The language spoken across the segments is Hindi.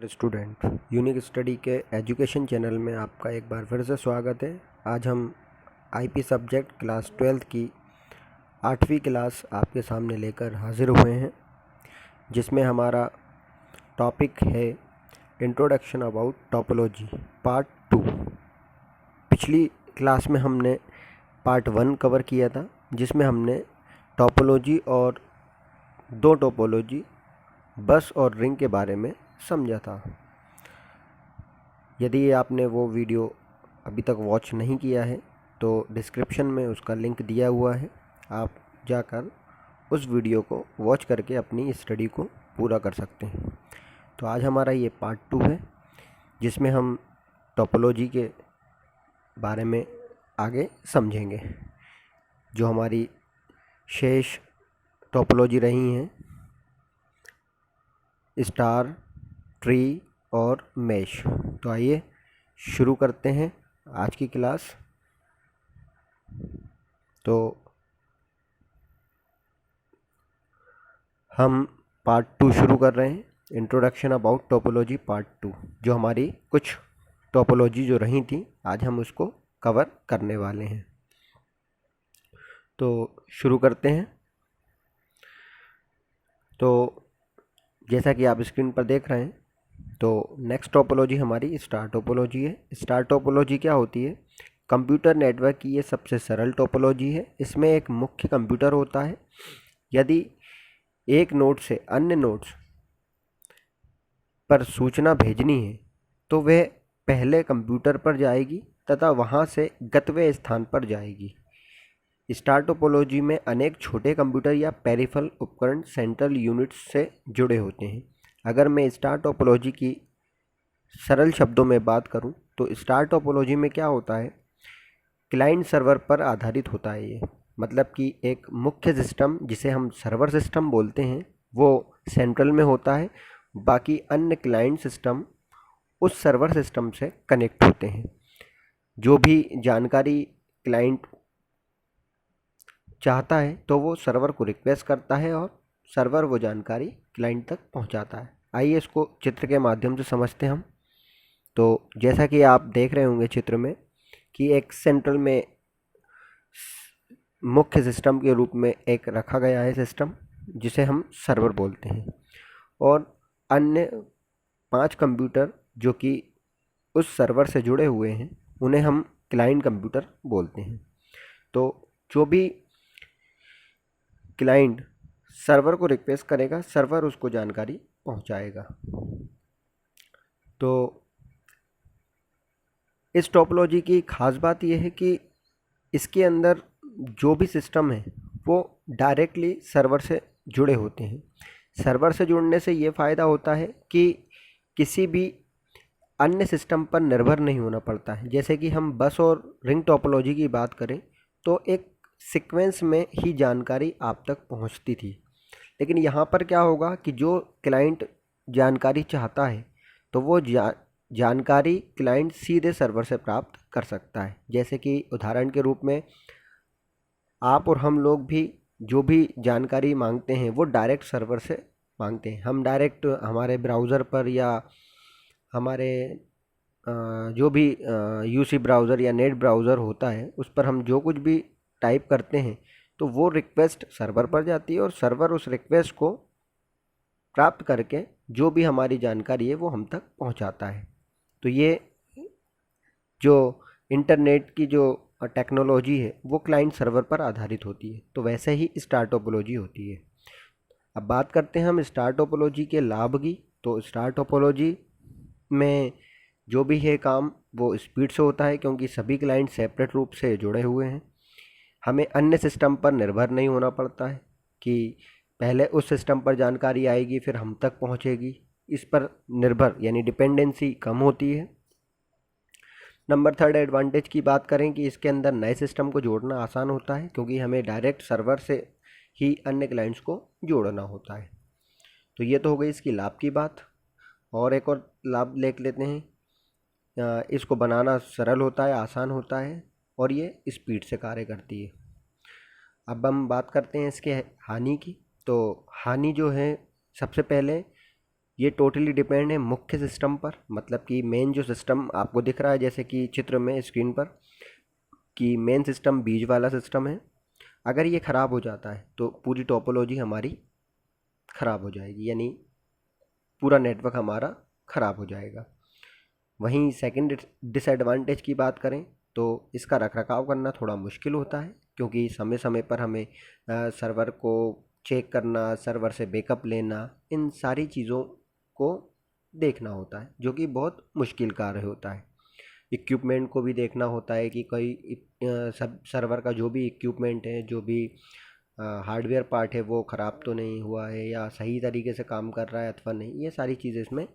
स्टूडेंट यूनिक स्टडी के एजुकेशन चैनल में आपका एक बार फिर से स्वागत है। आज हम आईपी सब्जेक्ट क्लास 12th की 8वीं क्लास आपके सामने लेकर हाजिर हुए हैं, जिसमें हमारा टॉपिक है इंट्रोडक्शन अबाउट टोपोलॉजी पार्ट 2। पिछली क्लास में हमने पार्ट 1 कवर किया था, जिसमें हमने टोपोलॉजी और दो टोपोलॉजी बस और रिंग के बारे में समझा था। यदि आपने वो वीडियो अभी तक वॉच नहीं किया है तो डिस्क्रिप्शन में उसका लिंक दिया हुआ है, आप जाकर उस वीडियो को वॉच करके अपनी स्टडी को पूरा कर सकते हैं। तो आज हमारा ये पार्ट 2 है, जिसमें हम टोपोलॉजी के बारे में आगे समझेंगे। जो हमारी शेष टोपोलॉजी रही हैं, स्टार, ट्री और मैश। तो आइए शुरू करते हैं आज की क्लास। तो हम पार्ट 2 शुरू कर रहे हैं, इंट्रोडक्शन अबाउट टोपोलॉजी पार्ट 2। जो हमारी कुछ टोपोलॉजी जो रही थी, आज हम उसको कवर करने वाले हैं। तो शुरू करते हैं। तो जैसा कि आप स्क्रीन पर देख रहे हैं, तो नेक्स्ट टोपोलॉजी हमारी स्टार टोपोलॉजी है। स्टार टोपोलॉजी क्या होती है? कंप्यूटर नेटवर्क की ये सबसे सरल टोपोलॉजी है। इसमें एक मुख्य कंप्यूटर होता है। यदि एक नोड से अन्य नोड्स पर सूचना भेजनी है तो वह पहले कंप्यूटर पर जाएगी तथा वहां से गंतव्य स्थान पर जाएगी। स्टार टोपोलॉजी में अनेक छोटे कंप्यूटर या पेरिफेरल उपकरण सेंट्रल यूनिट्स से जुड़े होते हैं। अगर मैं स्टार टोपोलॉजी की सरल शब्दों में बात करूं तो स्टार टोपोलॉजी में क्या होता है, क्लाइंट सर्वर पर आधारित होता है। ये मतलब कि एक मुख्य सिस्टम जिसे हम सर्वर सिस्टम बोलते हैं वो सेंट्रल में होता है, बाकी अन्य क्लाइंट सिस्टम उस सर्वर सिस्टम से कनेक्ट होते हैं। जो भी जानकारी क्लाइंट चाहता है तो वो सर्वर को रिक्वेस्ट करता है और सर्वर वो जानकारी क्लाइंट तक पहुंचाता है। आइए इसको चित्र के माध्यम से समझते हैं हम। तो जैसा कि आप देख रहे होंगे चित्र में कि एक सेंट्रल में मुख्य सिस्टम के रूप में एक रखा गया है सिस्टम, जिसे हम सर्वर बोलते हैं, और अन्य 5 कंप्यूटर जो कि उस सर्वर से जुड़े हुए हैं उन्हें हम क्लाइंट कंप्यूटर बोलते हैं। तो जो भी क्लाइंट सर्वर को रिक्वेस्ट करेगा, सर्वर उसको जानकारी पहुंचाएगा। तो इस टोपोलॉजी की खास बात यह है कि इसके अंदर जो भी सिस्टम है वो डायरेक्टली सर्वर से जुड़े होते हैं। सर्वर से जुड़ने से ये फ़ायदा होता है कि किसी भी अन्य सिस्टम पर निर्भर नहीं होना पड़ता है। जैसे कि हम बस और रिंग टोपोलॉजी की बात करें तो एक सीक्वेंस में ही जानकारी आप तक पहुंचती थी, लेकिन यहाँ पर क्या होगा कि जो क्लाइंट जानकारी चाहता है तो वो जानकारी क्लाइंट सीधे सर्वर से प्राप्त कर सकता है। जैसे कि उदाहरण के रूप में आप और हम लोग भी जो भी जानकारी मांगते हैं वो डायरेक्ट सर्वर से मांगते हैं। हम डायरेक्ट हमारे ब्राउज़र पर या हमारे जो भी यूसी ब्राउज़र या नेट ब्राउज़र होता है उस पर हम जो कुछ भी टाइप करते हैं तो वो रिक्वेस्ट सर्वर पर जाती है और सर्वर उस रिक्वेस्ट को प्राप्त करके जो भी हमारी जानकारी है वो हम तक पहुंचाता है। तो ये जो इंटरनेट की जो टेक्नोलॉजी है वो क्लाइंट सर्वर पर आधारित होती है। तो वैसे ही स्टार टोपोलॉजी होती है। अब बात करते हैं हम स्टार टोपोलॉजी के लाभ की। तो स्टार टोपोलॉजी में जो भी है काम वो स्पीड से होता है, क्योंकि सभी क्लाइंट सेपरेट रूप से जुड़े हुए हैं। हमें अन्य सिस्टम पर निर्भर नहीं होना पड़ता है कि पहले उस सिस्टम पर जानकारी आएगी फिर हम तक पहुंचेगी। इस पर निर्भर यानी डिपेंडेंसी कम होती है। नंबर 3 एडवांटेज की बात करें कि इसके अंदर नए सिस्टम को जोड़ना आसान होता है, क्योंकि हमें डायरेक्ट सर्वर से ही अन्य क्लाइंट्स को जोड़ना होता है। तो ये तो हो गई इसकी लाभ की बात। और एक और लाभ देख लेते हैं। इसको बनाना सरल होता है, आसान होता है और ये स्पीड से कार्य करती है। अब हम बात करते हैं इसके हानि की। तो हानि जो है, सबसे पहले ये टोटली डिपेंड है मुख्य सिस्टम पर, मतलब कि मेन जो सिस्टम आपको दिख रहा है जैसे कि चित्र में स्क्रीन पर, कि मेन सिस्टम बीज वाला सिस्टम है। अगर ये ख़राब हो जाता है तो पूरी टोपोलॉजी हमारी ख़राब हो जाएगी, यानी पूरा नेटवर्क हमारा ख़राब हो जाएगा। वहीं सेकंड डिसएडवांटेज की बात करें तो इसका रखरखाव करना थोड़ा मुश्किल होता है, क्योंकि समय समय पर हमें सर्वर को चेक करना, सर्वर से बैकअप लेना, इन सारी चीज़ों को देखना होता है, जो कि बहुत मुश्किल कार्य होता है। इक्विपमेंट को भी देखना होता है कि कोई सब सर्वर का जो भी इक्विपमेंट है, जो भी हार्डवेयर पार्ट है वो ख़राब तो नहीं हुआ है या सही तरीके से काम कर रहा है अथवा नहीं, ये सारी चीज़ें इसमें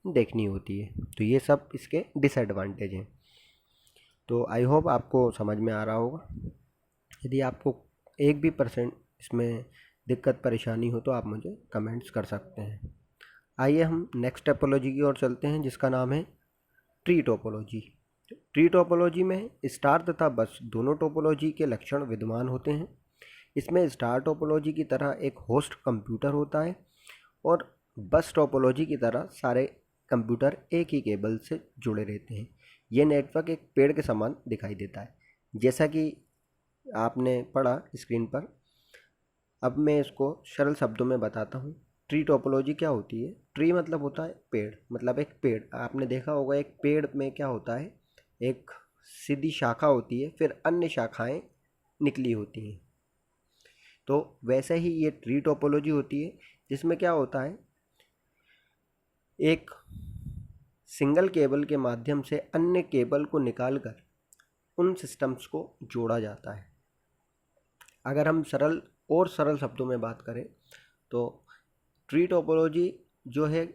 देखनी होती है। तो ये सब इसके डिसएडवांटेज हैं। तो आई होप आपको समझ में आ रहा होगा। यदि आपको एक भी परसेंट इसमें दिक्कत परेशानी हो तो आप मुझे कमेंट्स कर सकते हैं। आइए हम नेक्स्ट टोपोलॉजी की ओर चलते हैं, जिसका नाम है ट्री टोपोलॉजी। ट्री टोपोलॉजी में स्टार तथा बस दोनों टोपोलॉजी के लक्षण विद्यमान होते हैं। इसमें स्टार टोपोलॉजी की तरह एक होस्ट कंप्यूटर होता है और बस टोपोलॉजी की तरह सारे कंप्यूटर एक ही केबल से जुड़े रहते हैं। ये नेटवर्क एक पेड़ के समान दिखाई देता है, जैसा कि आपने पढ़ा स्क्रीन पर। अब मैं इसको सरल शब्दों में बताता हूँ। ट्री टोपोलॉजी क्या होती है? ट्री मतलब होता है पेड़, मतलब एक पेड़। आपने देखा होगा एक पेड़ में क्या होता है, एक सीधी शाखा होती है, फिर अन्य शाखाएं निकली होती हैं। तो वैसे ही ये ट्री टोपोलॉजी होती है, जिसमें क्या होता है, एक सिंगल केबल के माध्यम से अन्य केबल को निकालकर उन सिस्टम्स को जोड़ा जाता है। अगर हम सरल शब्दों में बात करें तो ट्री टोपोलॉजी जो है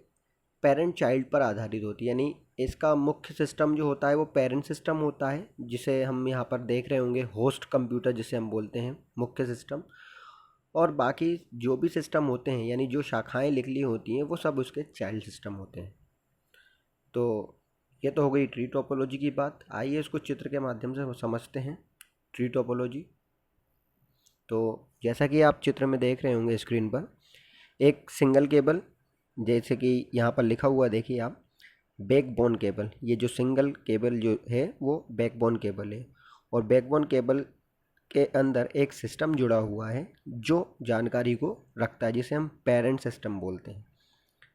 पेरेंट चाइल्ड पर आधारित होती है, यानी इसका मुख्य सिस्टम जो होता है वो पेरेंट सिस्टम होता है, जिसे हम यहाँ पर देख रहे होंगे होस्ट कंप्यूटर जिसे हम बोलते हैं, मुख्य सिस्टम। और बाकी जो भी सिस्टम होते हैं, यानी जो शाखाएं निकली होती हैं, वो सब उसके चाइल्ड सिस्टम होते हैं। तो ये तो हो गई ट्री टोपोलॉजी की बात। आइए इसको चित्र के माध्यम से समझते हैं ट्री टोपोलॉजी। तो जैसा कि आप चित्र में देख रहे होंगे स्क्रीन पर, एक सिंगल केबल, जैसे कि यहाँ पर लिखा हुआ देखिए आप, बैकबोन केबल। ये जो सिंगल केबल जो है वो बैकबोन केबल है, और बैकबोन केबल के अंदर एक सिस्टम जुड़ा हुआ है जो जानकारी को रखता है, जिसे हम पेरेंट सिस्टम बोलते हैं।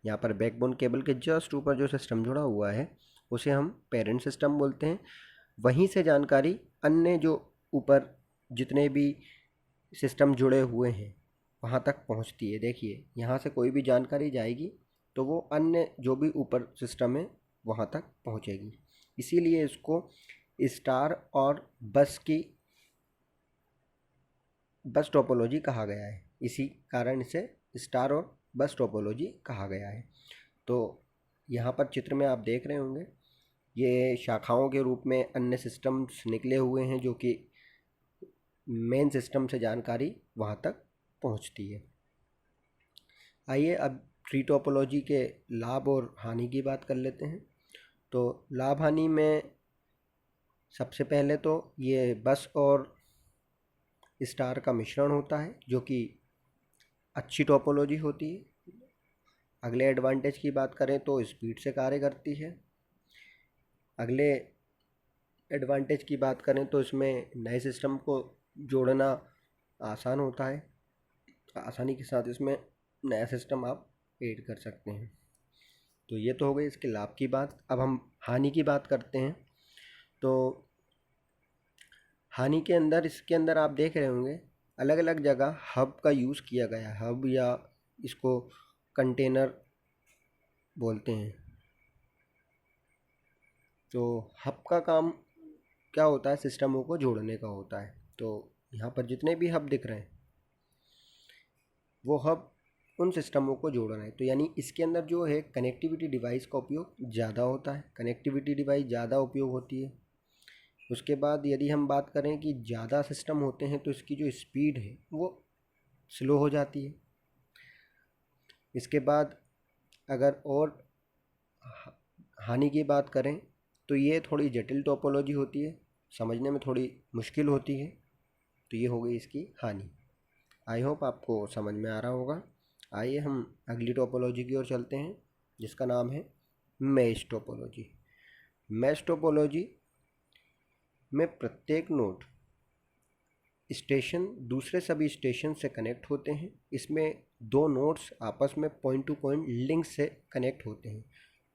यहाँ पर बैकबोन केबल के जस्ट ऊपर जो सिस्टम जुड़ा हुआ है उसे हम पेरेंट सिस्टम बोलते हैं। वहीं से जानकारी अन्य जो ऊपर जितने भी सिस्टम जुड़े हुए हैं वहाँ तक पहुँचती है। देखिए यहाँ से कोई भी जानकारी जाएगी तो वो अन्य जो भी ऊपर सिस्टम है वहाँ तक पहुँचेगी। इसीलिए इसको स्टार और बस टोपोलॉजी कहा गया है। इसी कारण इसे स्टार और बस टोपोलॉजी कहा गया है। तो यहाँ पर चित्र में आप देख रहे होंगे ये शाखाओं के रूप में अन्य सिस्टम्स निकले हुए हैं, जो कि मेन सिस्टम से जानकारी वहाँ तक पहुँचती है। आइए अब ट्री टोपोलॉजी के लाभ और हानि की बात कर लेते हैं। तो लाभ हानि में सबसे पहले तो ये बस और स्टार का मिश्रण होता है, जो कि अच्छी टोपोलॉजी होती है। अगले एडवांटेज की बात करें तो स्पीड से कार्य करती है। अगले एडवांटेज की बात करें तो इसमें नए सिस्टम को जोड़ना आसान होता है। आसानी के साथ इसमें नया सिस्टम आप ऐड कर सकते हैं। तो ये तो हो गई इसके लाभ की बात। अब हम हानि की बात करते हैं। तो हानि के अंदर, इसके अंदर आप देख रहे होंगे अलग अलग जगह हब का यूज़ किया गया है। हब या इसको कंटेनर बोलते हैं। तो हब का काम क्या होता है, सिस्टमों को जोड़ने का होता है। तो यहाँ पर जितने भी हब दिख रहे हैं वो हब उन सिस्टमों को जोड़ रहे हैं। तो यानी इसके अंदर जो है कनेक्टिविटी डिवाइस का उपयोग ज़्यादा होता है, कनेक्टिविटी डिवाइस ज़्यादा उपयोग होती है। उसके बाद यदि हम बात करें कि ज़्यादा सिस्टम होते हैं तो इसकी जो स्पीड है वो स्लो हो जाती है। इसके बाद अगर और हानि की बात करें तो ये थोड़ी जटिल टोपोलॉजी होती है, समझने में थोड़ी मुश्किल होती है। तो ये हो गई इसकी हानि। आई होप आपको समझ में आ रहा होगा। आइए हम अगली टोपोलॉजी की ओर चलते हैं, जिसका नाम है मैश टोपोलॉजी। मैश टोपोलॉजी में प्रत्येक नोड स्टेशन दूसरे सभी स्टेशन से कनेक्ट होते हैं। इसमें दो नोड्स आपस में पॉइंट टू पॉइंट लिंक से कनेक्ट होते हैं।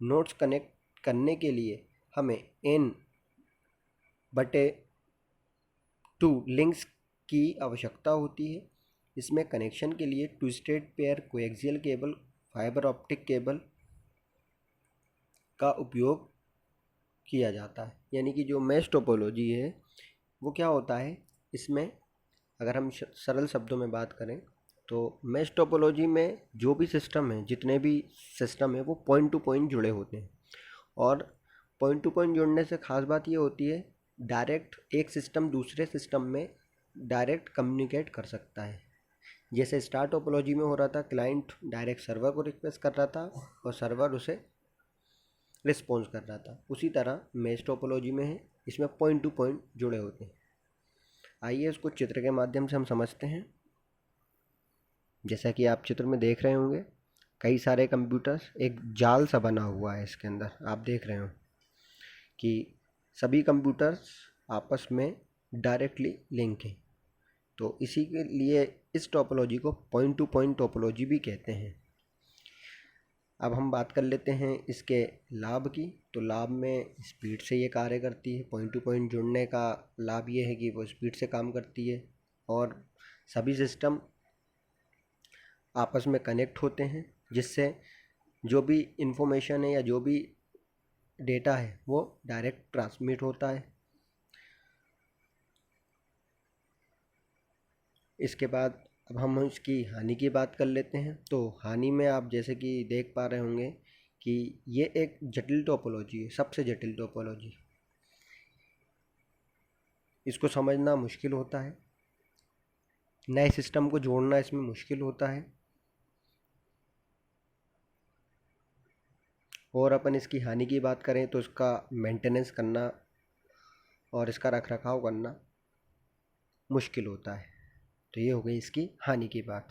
नोड्स कनेक्ट करने के लिए हमें n/2 लिंक्स की आवश्यकता होती है। इसमें कनेक्शन के लिए twisted pair, coaxial cable, fibre optic cable का उपयोग किया जाता है। यानी कि जो मैश टोपोलॉजी है वो क्या होता है, इसमें अगर हम सरल शब्दों में बात करें तो मैश टोपोलॉजी में जो भी सिस्टम है, जितने भी सिस्टम है, वो पॉइंट टू पॉइंट जुड़े होते हैं। और पॉइंट टू पॉइंट जुड़ने से ख़ास बात ये होती है, डायरेक्ट एक सिस्टम दूसरे सिस्टम में डायरेक्ट कम्युनिकेट कर सकता है। जैसे स्टार टोपोलॉजी में हो रहा था, क्लाइंट डायरेक्ट सर्वर को रिक्वेस्ट कर रहा था और सर्वर उसे रिस्पॉन्स कर रहा था। उसी तरह मैश टोपोलॉजी में है, इसमें पॉइंट टू पॉइंट जुड़े होते हैं। आइए इसको चित्र के माध्यम से हम समझते हैं। जैसा कि आप चित्र में देख रहे होंगे, कई सारे कंप्यूटर्स, एक जाल सा बना हुआ है इसके अंदर। आप देख रहे हो कि सभी कंप्यूटर्स आपस में डायरेक्टली लिंक हैं। तो इसी के लिए इस टोपोलॉजी को पॉइंट टू पॉइंट टोपोलॉजी भी कहते हैं। अब हम बात कर लेते हैं इसके लाभ की। तो लाभ में स्पीड से ये कार्य करती है। पॉइंट टू पॉइंट जुड़ने का लाभ ये है कि वो स्पीड से काम करती है और सभी सिस्टम आपस में कनेक्ट होते हैं, जिससे जो भी इंफॉर्मेशन है या जो भी डेटा है वो डायरेक्ट ट्रांसमिट होता है। इसके बाद अब हम इसकी हानि की बात कर लेते हैं। तो हानि में आप जैसे कि देख पा रहे होंगे कि ये एक जटिल टोपोलॉजी है, सबसे जटिल टोपोलॉजी। इसको समझना मुश्किल होता है, नए सिस्टम को जोड़ना इसमें मुश्किल होता है। और अपन इसकी हानि की बात करें तो इसका मेंटेनेंस करना और इसका रख रखाव करना मुश्किल होता है। तो ये हो गई इसकी हानि की बात।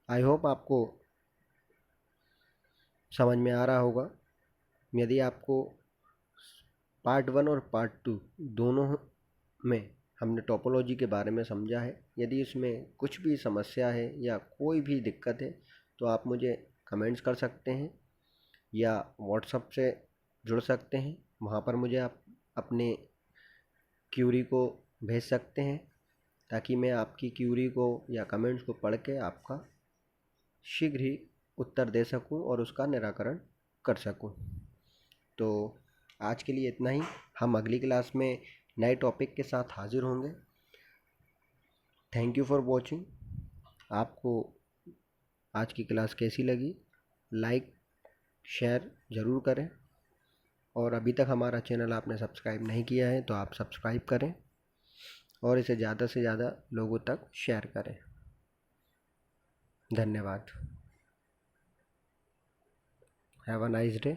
आई होप आपको समझ में आ रहा होगा। यदि आपको पार्ट 1 और पार्ट 2 दोनों में हमने टोपोलॉजी के बारे में समझा है, यदि इसमें कुछ भी समस्या है या कोई भी दिक्कत है तो आप मुझे कमेंट्स कर सकते हैं या व्हाट्सएप से जुड़ सकते हैं। वहाँ पर मुझे आप अपने क्यूरी को भेज सकते हैं ताकि मैं आपकी क्यूरी को या कमेंट्स को पढ़ के आपका शीघ्र ही उत्तर दे सकूं और उसका निराकरण कर सकूं। तो आज के लिए इतना ही। हम अगली क्लास में नए टॉपिक के साथ हाजिर होंगे। Thank you for watching. आपको आज की क्लास कैसी लगी, लाइक शेयर ज़रूर करें। और अभी तक हमारा चैनल आपने सब्सक्राइब नहीं किया है तो आप सब्सक्राइब करें और इसे ज़्यादा से ज़्यादा लोगों तक शेयर करें। धन्यवाद। Have a nice day.